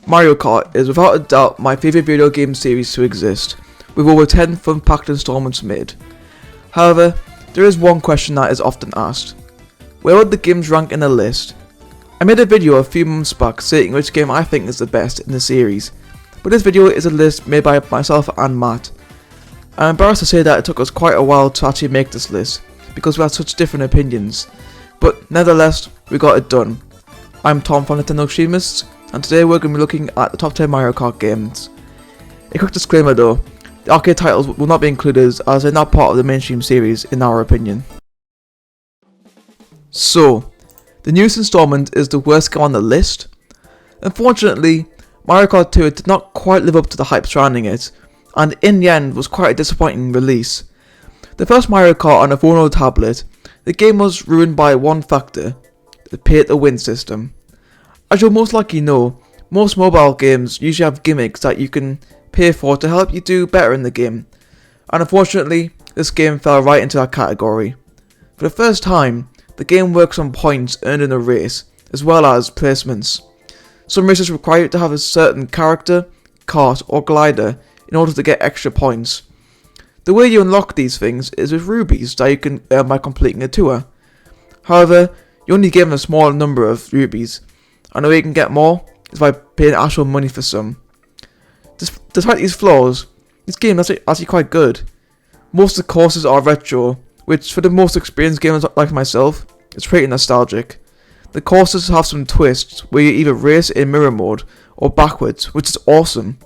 Mario Kart is without a doubt my favourite video game series to exist, with over 10 fun-packed installments made. However, there is one question that is often asked. Where would the games rank in the list? I made a video a few months back stating which game I think is the best in the series, but this video is a list made by myself and Matt. I'm embarrassed to say that it took us quite a while to actually make this list, because we had such different opinions, but nevertheless, we got it done. I'm Tom from Nintendo Extremists, and today we're going to be looking at the top 10 Mario Kart games. A quick disclaimer though, the arcade titles will not be included as they're not part of the mainstream series in our opinion. So, the newest installment is the worst game on the list. Unfortunately, Mario Kart 2 did not quite live up to the hype surrounding it, and in the end was quite a disappointing release. The first Mario Kart on a phone or tablet, the game was ruined by one factor, the pay-to-win system. As you'll most likely know, most mobile games usually have gimmicks that you can pay for to help you do better in the game, and unfortunately, this game fell right into that category. For the first time, the game works on points earned in a race, as well as placements. Some races require you to have a certain character, kart or glider in order to get extra points. The way you unlock these things is with rubies that you can earn by completing a tour. However, you're only given a small number of rubies, and the way you can get more is by paying actual money for some. Despite these flaws, this game is actually quite good. Most of the courses are retro, which for the most experienced gamers like myself, is pretty nostalgic. The courses have some twists where you either race in mirror mode or backwards, which is awesome.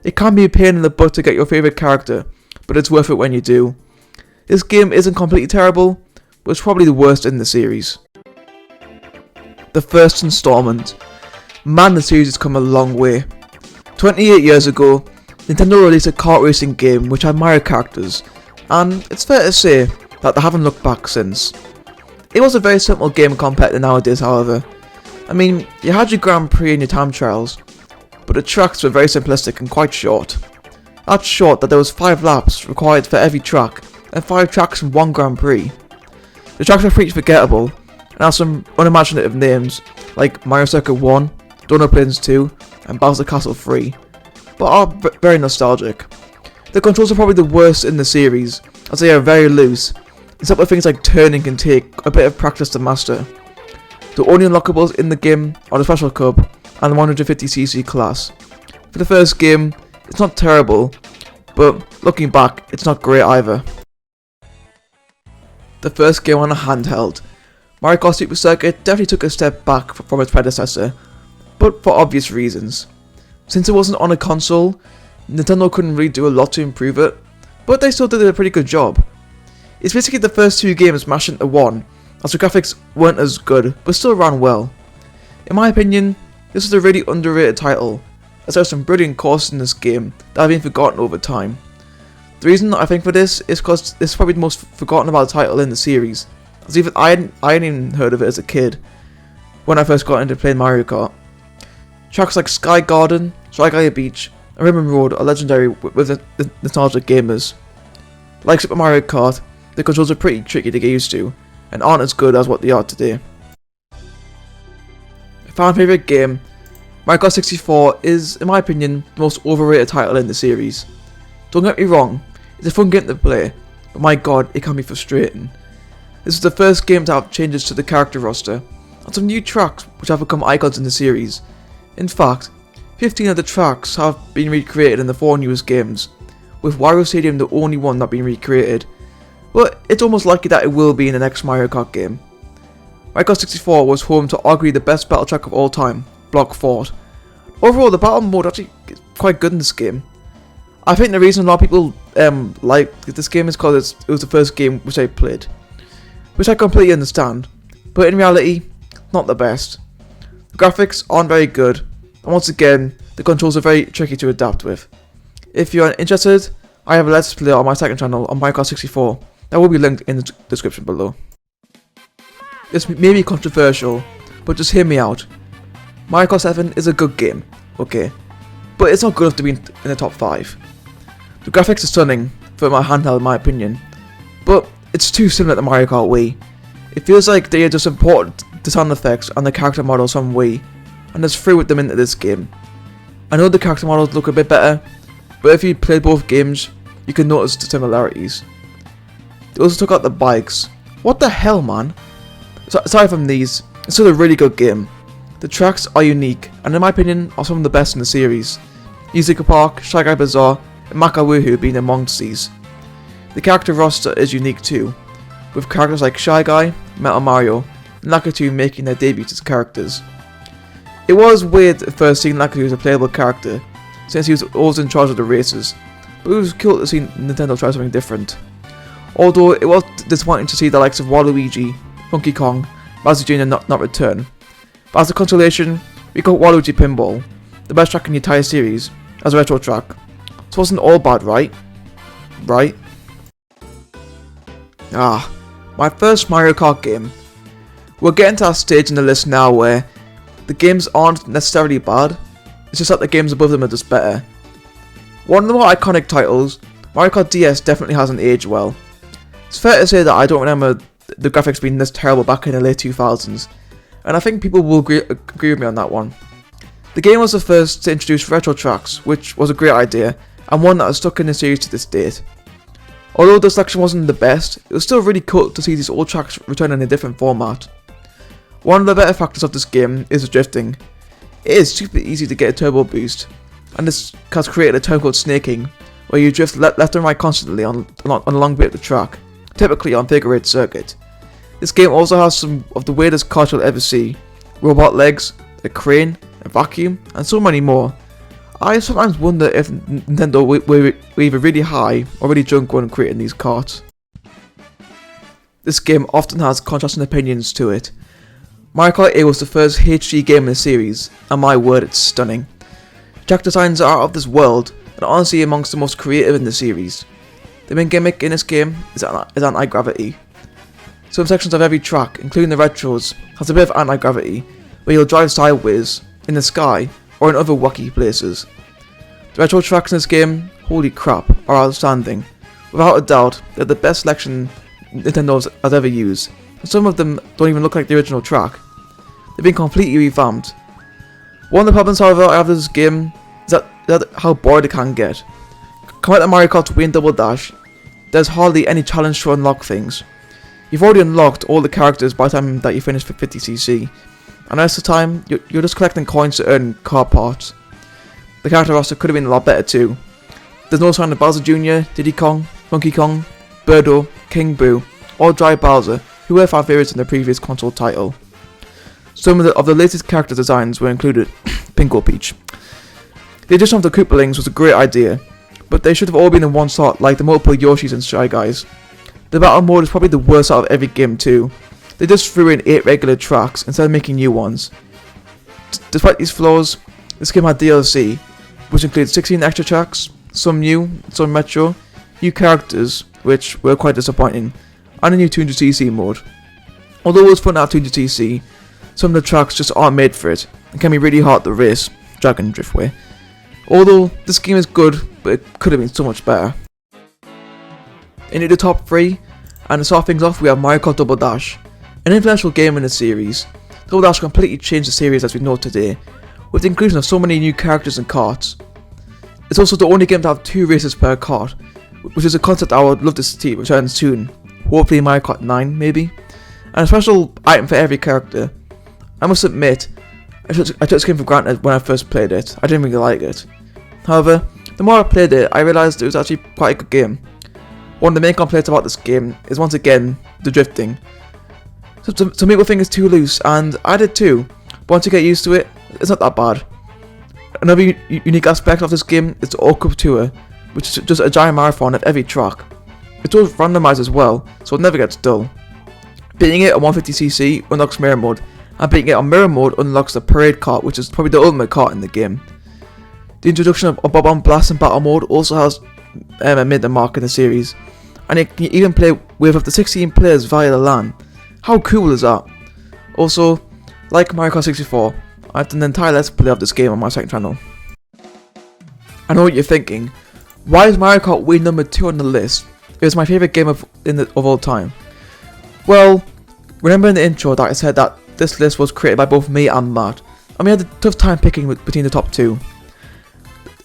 It can be a pain in the butt to get your favourite character, but it's worth it when you do. This game isn't completely terrible, but it's probably the worst in the series. The first installment. Man, the series has come a long way. 28 years ago, Nintendo released a kart racing game which had Mario characters, and it's fair to say that they haven't looked back since. It was a very simple game compared to nowadays, however. I mean, you had your Grand Prix and your time trials, but the tracks were very simplistic and quite short. That's short that there was 5 laps required for every track, and 5 tracks in one Grand Prix. The tracks are pretty forgettable, and have some unimaginative names, like Mario Circuit 1, Donut Plains 2, and Bowser Castle 3, but are very nostalgic. The controls are probably the worst in the series, as they are very loose, except for things like turning can take a bit of practice to master. The only unlockables in the game are the Special Cup and the 150cc class. For the first game, it's not terrible, but looking back, it's not great either. The first game on a handheld. Mario Kart Super Circuit definitely took a step back from its predecessor, but for obvious reasons. Since it wasn't on a console, Nintendo couldn't really do a lot to improve it, but they still did a pretty good job. It's basically the first 2 games mashed into one, as the graphics weren't as good, but still ran well. In my opinion, this is a really underrated title, as there are some brilliant courses in this game that have been forgotten over time. The reason I think for this is because this is probably the most forgotten about title in the series, as even I hadn't even heard of it as a kid, when I first got into playing Mario Kart. Tracks like Sky Garden, Strike Beach, and Ribbon Road are legendary with the nostalgic gamers. Like Super Mario Kart, the controls are pretty tricky to get used to, and aren't as good as what they are today. A fan favourite game, Mario Kart 64 is, in my opinion, the most overrated title in the series. Don't get me wrong, it's a fun game to play, but my god, it can be frustrating. This is the first game to have changes to the character roster, and some new tracks which have become icons in the series. In fact, 15 of the tracks have been recreated in the 4 newest games, with Wario Stadium the only one not being recreated, but it's almost likely that it will be in the next Mario Kart game. Mario Kart 64 was home to arguably the best battle track of all time, Block Fort. Overall, the battle mode actually is quite good in this game. I think the reason a lot of people like this game is because it was the first game which I played, which I completely understand, but in reality, not the best. The graphics aren't very good, and once again, the controls are very tricky to adapt with. If you are interested, I have a Let's Play on my second channel on Mario Kart 64, that will be linked in the description below. This may be controversial, but just hear me out. Mario Kart 7 is a good game, okay, but it's not good enough to be in the top 5. The graphics are stunning for my handheld in my opinion, but it's too similar to Mario Kart Wii. It feels like they just imported the sound effects and the character models from Wii, and just threw with them into this game. I know the character models look a bit better, but if you played both games, you can notice the similarities. They also took out the bikes. What the hell, man? So, aside from these, it's still a really good game. The tracks are unique, and in my opinion, are some of the best in the series. Yuzuka Park, Shy Guy Bazaar, and Makawuhu being amongst these. The character roster is unique too, with characters like Shy Guy, Metal Mario, and Lakitu making their debuts as characters. It was weird at first seeing Lakitu as a playable character, since he was always in charge of the races, but it was cool to see Nintendo try something different. Although it was disappointing to see the likes of Waluigi, Funky Kong, Bowser Jr. not return. But as a consolation, we got Waluigi Pinball, the best track in the entire series, as a retro track. So it wasn't all bad, right? Right? My first Mario Kart game. We're getting to that stage in the list now where the games aren't necessarily bad, it's just that the games above them are just better. One of the more iconic titles, Mario Kart DS definitely hasn't aged well. It's fair to say that I don't remember the graphics being this terrible back in the late 2000s, and I think people will agree with me on that one. The game was the first to introduce retro tracks, which was a great idea, and one that has stuck in the series to this date. Although the selection wasn't the best, it was still really cool to see these old tracks return in a different format. One of the better factors of this game is the drifting. It is super easy to get a turbo boost, and this has created a term called snaking, where you drift left and right constantly on a long bit of the track, typically on figure 8 circuit. This game also has some of the weirdest cars you'll ever see, robot legs, a crane, a vacuum, and so many more. I sometimes wonder if Nintendo were either really high or really drunk when creating these karts. This game often has contrasting opinions to it. Mario Kart 8 was the first HD game in the series, and my word, it's stunning. Track designs are out of this world, and honestly amongst the most creative in the series. The main gimmick in this game is anti-gravity. Some sections of every track, including the retros, has a bit of anti-gravity, where you'll drive sideways, in the sky, or in other wacky places. The retro tracks in this game, holy crap, are outstanding. Without a doubt, they're the best selection Nintendo has ever used, and some of them don't even look like the original track. They've been completely revamped. One of the problems, however, I have with this game is that how bored it can get. Compared to Mario Kart Wii and Double Dash, there's hardly any challenge to unlock things. You've already unlocked all the characters by the time that you finish 50cc, and the rest of the time, you're just collecting coins to earn car parts. The character roster could have been a lot better too. There's no sign of Bowser Jr., Diddy Kong, Funky Kong, Birdo, King Boo, or Dry Bowser, who were fan favourites in the previous console title. Some of the latest character designs were included. Pinko Peach. The addition of the Koopalings was a great idea, but they should have all been in one slot like the multiple Yoshis and Shy Guys. The battle mode is probably the worst out of every game too. They just threw in 8 regular tracks instead of making new ones. Despite these flaws, this game had DLC, which includes 16 extra tracks, some new, some retro, new characters, which were quite disappointing, and a new 200cc mode. Although it was fun to have 200cc, some of the tracks just aren't made for it, and can be really hard to race, Dragon Driftway. Although, this game is good, but it could have been so much better. Into the top 3, and to start things off we have Mario Kart Double Dash, an influential game in the series. Double Dash completely changed the series as we know today, with the inclusion of so many new characters and karts. It's also the only game to have 2 races per kart, which is a concept I would love to see return soon, hopefully Mario Kart 9 maybe, and a special item for every character. I must admit, I took this game for granted when I first played it. I didn't really like it. However, the more I played it, I realised it was actually quite a good game. One of the main complaints about this game is once again the drifting. Some people think it's too loose, and I did too, but once you get used to it, it's not that bad. Another unique aspect of this game is the All Cup Tour, which is just a giant marathon of every track. It's always randomised as well, so it never gets dull. Beating it on 150cc unlocks Mirror Mode, and beating it on Mirror Mode unlocks the Parade Kart, which is probably the ultimate kart in the game. The introduction of Bob on Blast in Battle Mode also has made the mark in the series, and it can even play with up to 16 players via the LAN. How cool is that? Also, like Mario Kart 64, I've done an entire let's play of this game on my second channel. I know what you're thinking, why is Mario Kart Wii number 2 on the list? It was my favourite game of all time. Well, remember in the intro that I said that this list was created by both me and Matt, and we had a tough time picking between the top 2.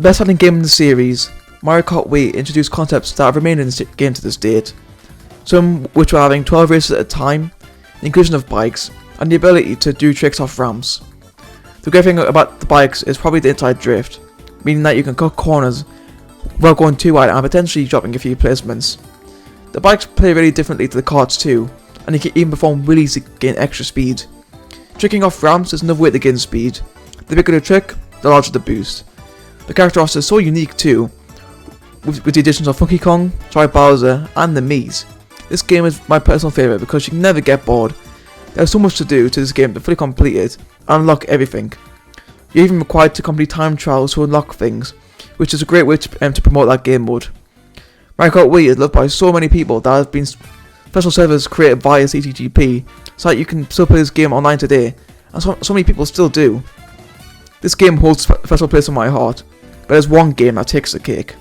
The best-selling game in the series, Mario Kart Wii introduced concepts that have remained in the game to this date, some which were having 12 races at a time, the inclusion of bikes, and the ability to do tricks off ramps. The great thing about the bikes is probably the inside drift, meaning that you can cut corners without going too wide and potentially dropping a few placements. The bikes play really differently to the karts too, and you can even perform wheelies to gain extra speed. Tricking off ramps is another way to gain speed. The bigger the trick, the larger the boost. The character roster is so unique too, with the additions of Funky Kong, Try Bowser, and the Mii's. This game is my personal favourite because you can never get bored. There's so much to do to this game to fully complete it and unlock everything. You're even required to complete time trials to unlock things, which is a great way to promote that game mode. Mario Kart Wii is loved by so many people that have been special servers created via CTGP, so that you can still play this game online today, and so many people still do. This game holds a special place in my heart, but there's one game that takes the cake.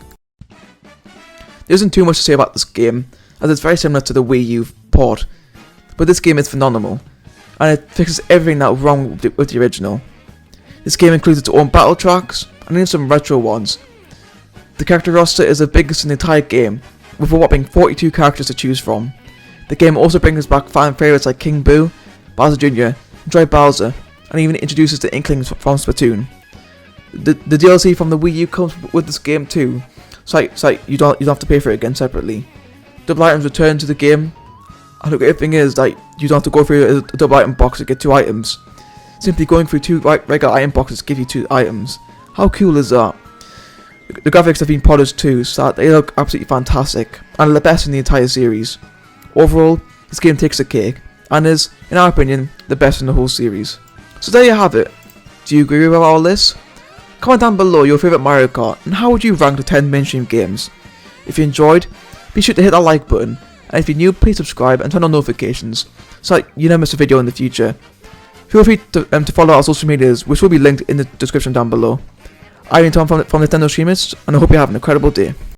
There isn't too much to say about this game, as it's very similar to the Wii U port, but this game is phenomenal, and it fixes everything that was wrong with the original. This game includes its own battle tracks, and even some retro ones. The character roster is the biggest in the entire game, with a whopping 42 characters to choose from. The game also brings back fan favourites like King Boo, Bowser Jr., and Try Bowser, and even introduces the Inklings from Splatoon. The DLC from the Wii U comes with this game too, so you don't have to pay for it again separately. Double items return to the game, and the great thing is that you don't have to go through a double item box to get 2 items. Simply going through 2 regular item boxes give you 2 items. How cool is that? The graphics have been polished too, so that they look absolutely fantastic, and are the best in the entire series. Overall, this game takes the cake, and is, in our opinion, the best in the whole series. So there you have it. Do you agree with all this? Comment down below your favourite Mario Kart, and how would you rank the 10 mainstream games? If you enjoyed, be sure to hit that like button, and if you're new, please subscribe and turn on notifications, so that you never miss a video in the future. Feel free to follow our social medias, which will be linked in the description down below. I've been Tom from Nintendo Streamers, and I hope you have an incredible day.